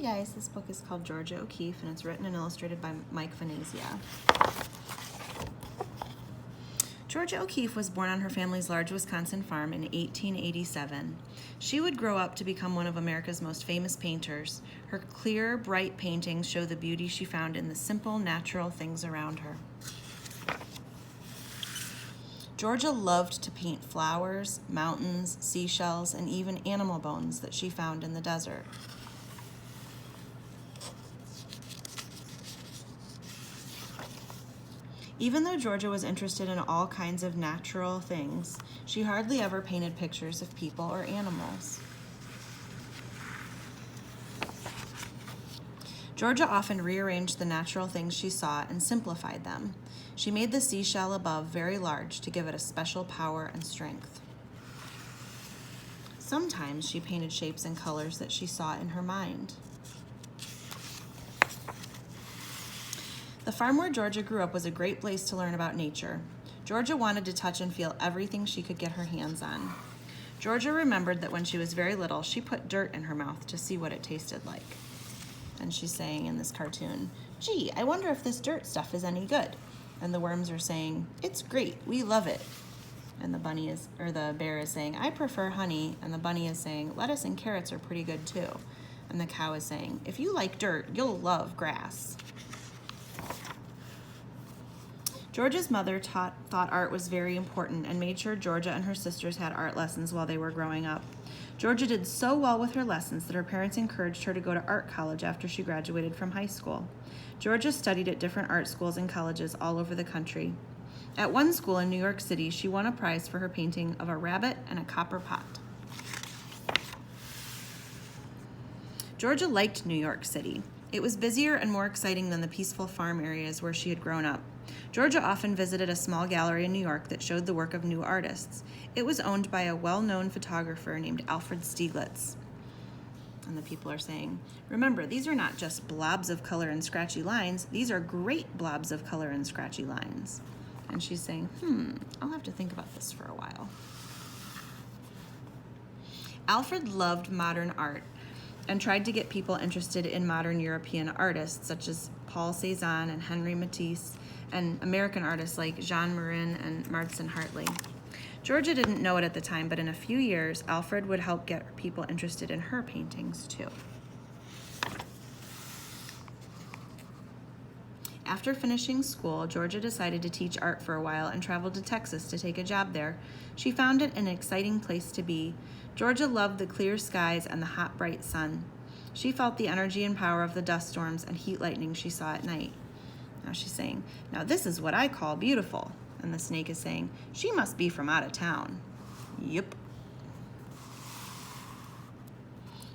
guys, this book is called Georgia O'Keeffe, and it's written and illustrated by Mike Venezia. Georgia O'Keeffe was born on her family's large Wisconsin farm in 1887. She would grow up to become one of America's most famous painters. Her clear, bright paintings show the beauty she found in the simple, natural things around her. Georgia loved to paint flowers, mountains, seashells, and even animal bones that she found in the desert. Even though Georgia was interested in all kinds of natural things, she hardly ever painted pictures of people or animals. Georgia often rearranged the natural things she saw and simplified them. She made the seashell above very large to give it a special power and strength. Sometimes she painted shapes and colors that she saw in her mind. The farm where Georgia grew up was a great place to learn about nature. Georgia wanted to touch and feel everything she could get her hands on. Georgia remembered that when she was very little, she put dirt in her mouth to see what it tasted like. And she's saying in this cartoon, "Gee, I wonder if this dirt stuff is any good." And the worms are saying, "It's great, we love it." And the bear is saying, "I prefer honey." And the bunny is saying, "Lettuce and carrots are pretty good too." And the cow is saying, "If you like dirt, you'll love grass." Georgia's mother thought art was very important and made sure Georgia and her sisters had art lessons while they were growing up. Georgia did so well with her lessons that her parents encouraged her to go to art college after she graduated from high school. Georgia studied at different art schools and colleges all over the country. At one school in New York City, she won a prize for her painting of a rabbit and a copper pot. Georgia liked New York City. It was busier and more exciting than the peaceful farm areas where she had grown up. Georgia often visited a small gallery in New York that showed the work of new artists. It was owned by a well-known photographer named Alfred Stieglitz. And the people are saying, "Remember, these are not just blobs of color and scratchy lines. These are great blobs of color and scratchy lines." And she's saying, I'll have to think about this for a while. Alfred loved modern art and tried to get people interested in modern European artists such as Paul Cézanne and Henri Matisse, and American artists like Jean Marin and Marston Hartley. Georgia didn't know it at the time, but in a few years, Alfred would help get people interested in her paintings too. After finishing school, Georgia decided to teach art for a while and traveled to Texas to take a job there. She found it an exciting place to be. Georgia loved the clear skies and the hot, bright sun. She felt the energy and power of the dust storms and heat lightning she saw at night. Now she's saying, "Now this is what I call beautiful." And the snake is saying, "She must be from out of town." Yep.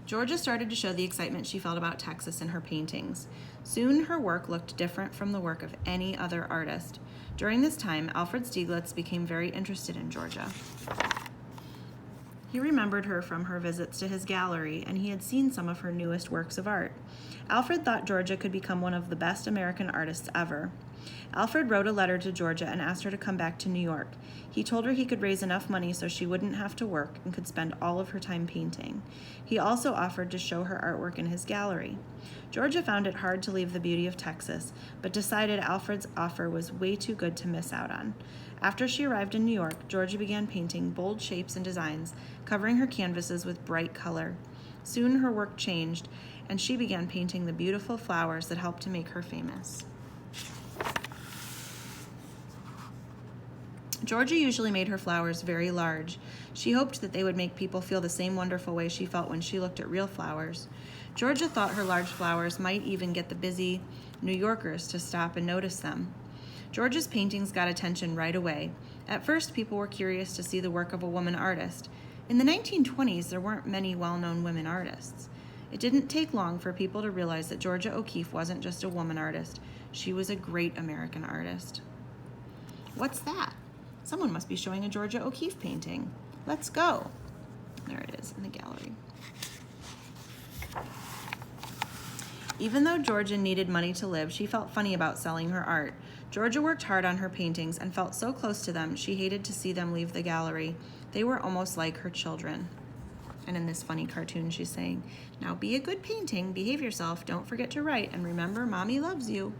Georgia started to show the excitement she felt about Texas in her paintings. Soon her work looked different from the work of any other artist. During this time, Alfred Stieglitz became very interested in Georgia. He remembered her from her visits to his gallery, and he had seen some of her newest works of art. Alfred thought Georgia could become one of the best American artists ever. Alfred wrote a letter to Georgia and asked her to come back to New York. He told her he could raise enough money so she wouldn't have to work and could spend all of her time painting. He also offered to show her artwork in his gallery. Georgia found it hard to leave the beauty of Texas, but decided Alfred's offer was way too good to miss out on. After she arrived in New York, Georgia began painting bold shapes and designs, covering her canvases with bright color. Soon her work changed, and she began painting the beautiful flowers that helped to make her famous. Georgia usually made her flowers very large. She hoped that they would make people feel the same wonderful way she felt when she looked at real flowers. Georgia thought her large flowers might even get the busy New Yorkers to stop and notice them. Georgia's paintings got attention right away. At first, people were curious to see the work of a woman artist. In the 1920s, there weren't many well-known women artists. It didn't take long for people to realize that Georgia O'Keeffe wasn't just a woman artist. She was a great American artist. What's that? Someone must be showing a Georgia O'Keeffe painting. Let's go. There it is in the gallery. Even though Georgia needed money to live, she felt funny about selling her art. Georgia worked hard on her paintings and felt so close to them, she hated to see them leave the gallery. They were almost like her children. And in this funny cartoon, she's saying, "Now be a good painting, behave yourself, don't forget to write, and remember, Mommy loves you."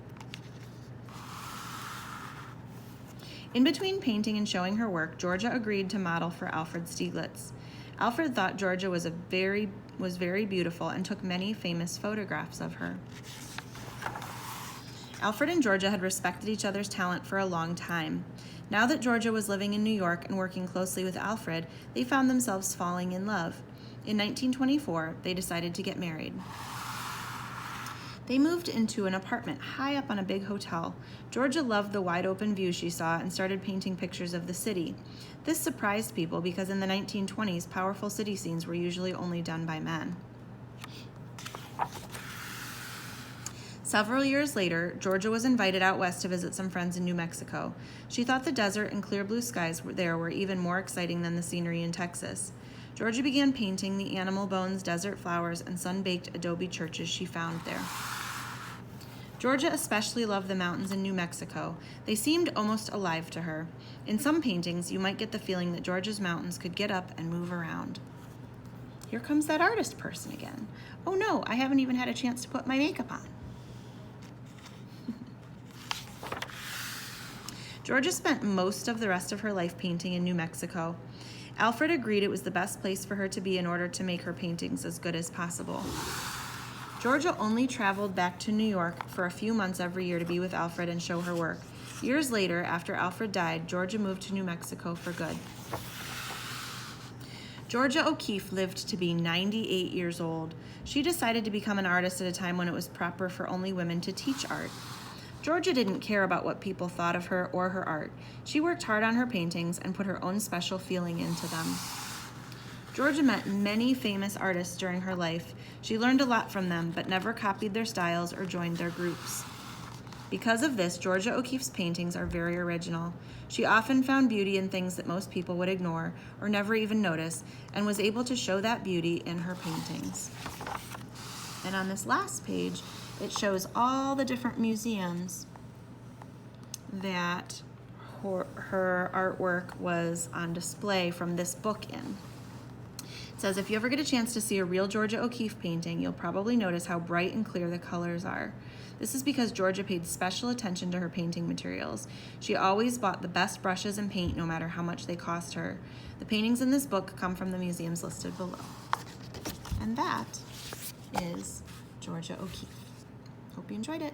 In between painting and showing her work, Georgia agreed to model for Alfred Stieglitz. Alfred thought Georgia was very beautiful and took many famous photographs of her. Alfred and Georgia had respected each other's talent for a long time. Now that Georgia was living in New York and working closely with Alfred, they found themselves falling in love. In 1924, they decided to get married. They moved into an apartment high up on a big hotel. Georgia loved the wide open view she saw and started painting pictures of the city. This surprised people because in the 1920s, powerful city scenes were usually only done by men. Several years later, Georgia was invited out west to visit some friends in New Mexico. She thought the desert and clear blue skies there were even more exciting than the scenery in Texas. Georgia began painting the animal bones, desert flowers, and sun-baked adobe churches she found there. Georgia especially loved the mountains in New Mexico. They seemed almost alive to her. In some paintings, you might get the feeling that Georgia's mountains could get up and move around. Here comes that artist person again. Oh no, I haven't even had a chance to put my makeup on. Georgia spent most of the rest of her life painting in New Mexico. Alfred agreed it was the best place for her to be in order to make her paintings as good as possible. Georgia only traveled back to New York for a few months every year to be with Alfred and show her work. Years later, after Alfred died, Georgia moved to New Mexico for good. Georgia O'Keeffe lived to be 98 years old. She decided to become an artist at a time when it was proper for only women to teach art. Georgia didn't care about what people thought of her or her art. She worked hard on her paintings and put her own special feeling into them. Georgia met many famous artists during her life. She learned a lot from them, but never copied their styles or joined their groups. Because of this, Georgia O'Keeffe's paintings are very original. She often found beauty in things that most people would ignore or never even notice, and was able to show that beauty in her paintings. And on this last page, it shows all the different museums that her artwork was on display from this book in. It says, if you ever get a chance to see a real Georgia O'Keeffe painting, you'll probably notice how bright and clear the colors are. This is because Georgia paid special attention to her painting materials. She always bought the best brushes and paint, no matter how much they cost her. The paintings in this book come from the museums listed below. And that is Georgia O'Keeffe. Hope you enjoyed it.